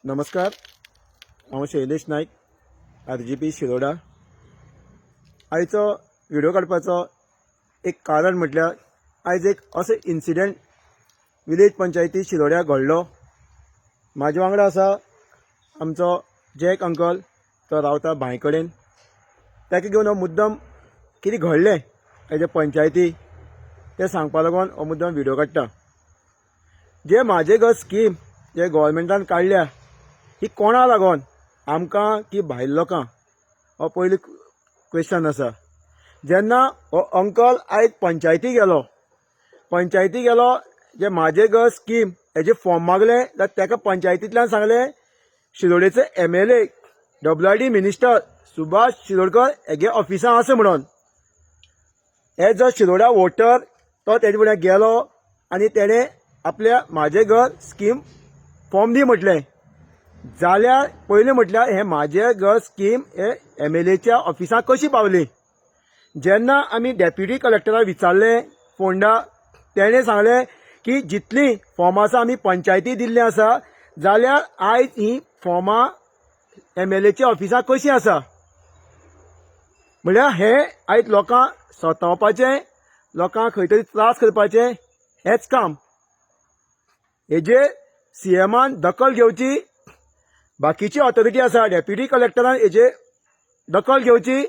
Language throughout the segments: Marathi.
नमस्कार, हांव शैलेश नायक, RGP शिरोडा। आयचो व्हिडिओ काडपाचो एक कारण म्हटल्यार आयज एक असो इन्सिडेंट विलेज पंचायती शिरोड्या घडलो। म्हाजे वांगडा आसा आमचो जॅक अंकल, तो रावता भाय कडेन। ताका घेवन हो मुद्दम कितें घडलें हेजे पंचायती तें सांगपा लागून हो मुद्दम व्हिडिओ काडटा। जे म्हाजे घर स्कीम जे गव्हर्मेंटान काडल्या ही कोणा लागून, आमकां की भायल लोकां, हो पयली क्वेश्चन आसा। जेन्ना हो अंकल आयज पंचायती गेलो जे म्हाजे घर स्कीम हेजे फॉर्म मागले जाल्यार ताका पंचायतींतल्यान सांगलें शिरोडेचे MLA WRD minister Subhash Shirodkar हेगे ऑफिसां आसा म्हणून। एज अ शिरोडा वोटर तो तेजे फुड्यान गेलो आनी तेणें आपल्या म्हाजे घर स्कीम फॉर्म दी म्हटलें। जाल्यार पयलें म्हटल्यार हे म्हाजे घर स्कीम हे MLAच्या ऑफिसां कशी पावली। जेन्ना आमी डेप्युटी कलेक्टराक विचारलें फोंडा, तेणें सांगलें की जितलीं फॉर्मां आसा आमी पंचायती दिल्लीं आसा, जाल्यार आयज ही फॉर्मां MLAच्या ऑफिसां कशीं आसा। म्हळ्यार हे आयज लोकांक सतावपाचें, लोकांक खंय तरी त्रास करपाचें हेच काम। हेजेर CMन दखल घेवची, बाकीची ऑथॉरिटी आसा डेप्युटी कलेक्टरान हेजेर दखल घेवची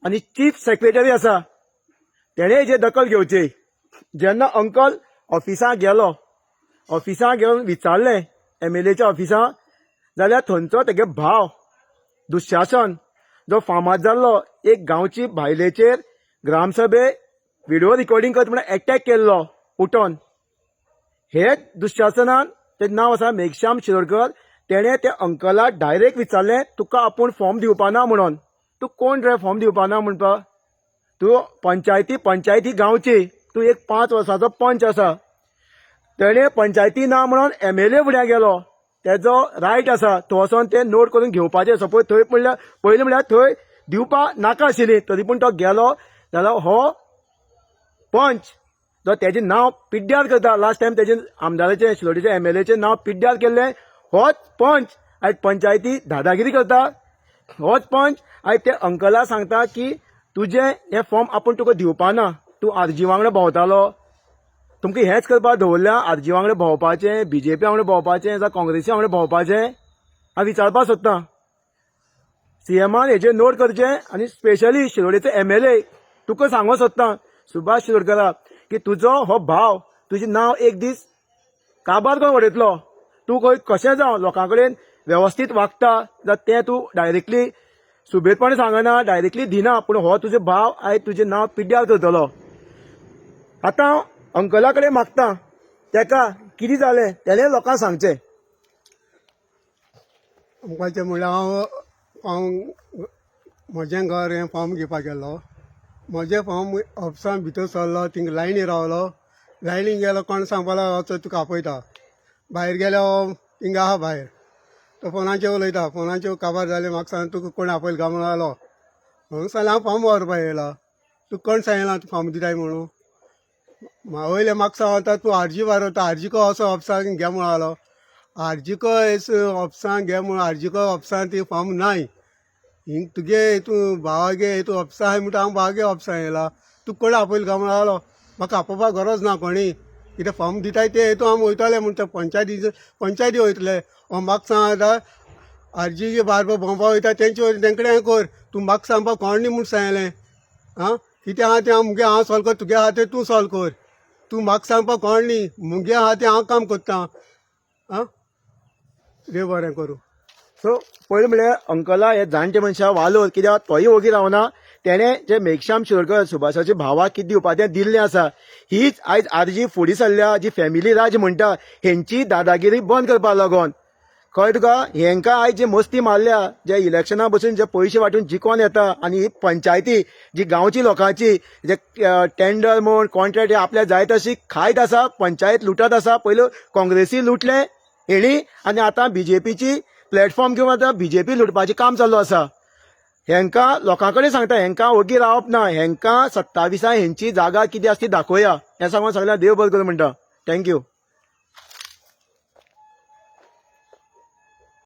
आनी चीफ सेक्रेटरी आसा तेणें हेजेर दखल घेवची। जेन्ना अंकल ऑफिसां गेलो, ऑफिसां घेवन विचारलें MLAच्या ऑफिसां, जाल्यार थंयचो तेगे भाव दुशासन जो फामाद जाल्लो एक गांवची बायलेचेर ग्रामसभे व्हिडिओ रिकॉर्डिंग करता म्हणून एटॅक केल्लो उठोन। हे दुशासनान, तेजें नांव आसा मेघश्याम शिरोडकर, तेणें त्या अंकलाक डायरेक्ट विचारलें तुका आपूण फॉर्म दिवपाना म्हणून। तूं कोण रे फॉर्म दिवपाना म्हणपा? तूं पंचायती गांवची, तूं एक 5 वर्साचो पंच आसा। तेणें पंचायती ना म्हणून MLA फुड्यान गेलो, तेजो रायट आसा तो वचोन तें नोट करून घेवपाचें। सपोज थंय पयलीं म्हळ्यार थंय दिवपा नाका आशिल्ली, तरी पूण तो गेलो जाल्यार हो पंच जो तेजें नांव पिड्ड्यार करता, लास्ट टायम तेजें आमदाराचें शिरोडेच्या MLAचें नांव पिड्ड्यार केल्लें, होच पंच आयज पंचायती दादागिरी करता। होच पंच आयज त्या अंकलाक सांगता की तुजें हें फॉर्म आपूण तुका दिवपाना, तूं RG वांगडा भोंवतालो, तुमकां हेंच करपाक दवरल्या, RG वांगडा भोंवपाचें, BJP वांगडा भोंवपाचें, जावं काँग्रेसी वांगडा भोंवपाचें। हांव विचारपाक सोदतां CMन हेजेर नोट करचें आनी स्पेशली शिरोडेचो MLA तुका सांगूंक सोदतां सुभाष शिरोडकराक की तुजो हो भाव तुजें नांव एक दीस काबार करून उडयतलो। तूं खंय कशें जावं लोकां कडेन वेवस्थीत वागता जाल्यार तें तूं डायरेक्टली सुबेजपण सांगना, डायरेक्टली दिना, पूण हो तुजो भाव आयज तुजें नांव पिड्ड्यार करतलो। आतां हांव अंकला कडेन मागतां तेका कितें जालें तेणें लोकांक सांगचें। आमकां म्हळ्यार हांव म्हजें घर हें फॉर्म घेवपाक गेलो। म्हजें फॉर्म ऑफिसान भितर सरलो, थिंग लायनी रावलो, लायनीक गेलो, कोण सांगपाक लागलो चल तुका आपयता। भायर गेलो थिंग आहा भायर, तो फोनाचेर उलयता, फोनाचेर काबार जालें, म्हाका सांग तुका कोण आपयल काय म्हणून आलो। हांव सांगलें हांव फॉर्म व्हरपाक येयला, तूं कोण सांगलां तूं फॉर्म दिताय म्हणून। वयले म्हाका सांगता तूं RG वारता, RG को असो ऑफिसान घे म्हणून आलो। RG को ऑफिसान घे म्हणून RG को ऑफिसान ती फॉर्म नाय, हिंग तुगे हितू भावागे हितू ऑफिसा आहाय म्हणटा हांव भावागे ऑफिसान येयला, तूं कोण आपयल काय म्हणून आलो। म्हाका आपोवपाक गरज ना कोणी, कितें फॉर्म दिताय ते हितू हांव वयतलें म्हणटा पंचायती वयतलें। म्हाका सांगता RG बारबर भोंवपाक वयता तेंकडे हें कर, तूं म्हाका सांगपाक कोण न्ही म्हूण सांगलें। कितें आहा तें मुगे हांव सॉल्व कर, तुगे आहा तें तूं सॉल्व कर, तूं म्हाका सांगपाक कोण न्ही, मुगे आहा तें हांव काम करतां। देव बरें करूं। सो पयलीं म्हळ्यार अंकला हे जाणटे मनशा वालोर, कित्याक तोय वगी रावना, तेणें जे मेघश्याम शिरोडकर सुभाषाच्या भावाक कितें दिवपाक तें दिल्लें आसा। हीच आयज RG फुडें सरल्या, जी फॅमिली राज म्हणटा हेंची दादागिरी बंद करपाक लागून। कळ्ळें तुका, हेंकां आयज जी मस्ती मारल्या, जे इलेक्शनाक बसून जे पयशे वांटून जिखोन येता, आनी ही पंचायती जी गांवची लोकांची जे टेंडर म्हूण कॉन्ट्रॅक्ट आपल्या जाय तशी खायत आसा, पंचायत लुटत आसा। पयलीं काँग्रेसी लुटलें हेणी आनी आतां BJPची प्लॅटफॉर्म घेवन आतां BJP लुटपाचें काम चालू आसा। हेंकां लोकां कडेन सांगता हेंकां वगी रावप ना, हेंकां 27 हेंची जागा कितें आसा ती दाखोवया, हें सांगून सगळ्यांक देव बरें करूं म्हणटा। थँक्यू।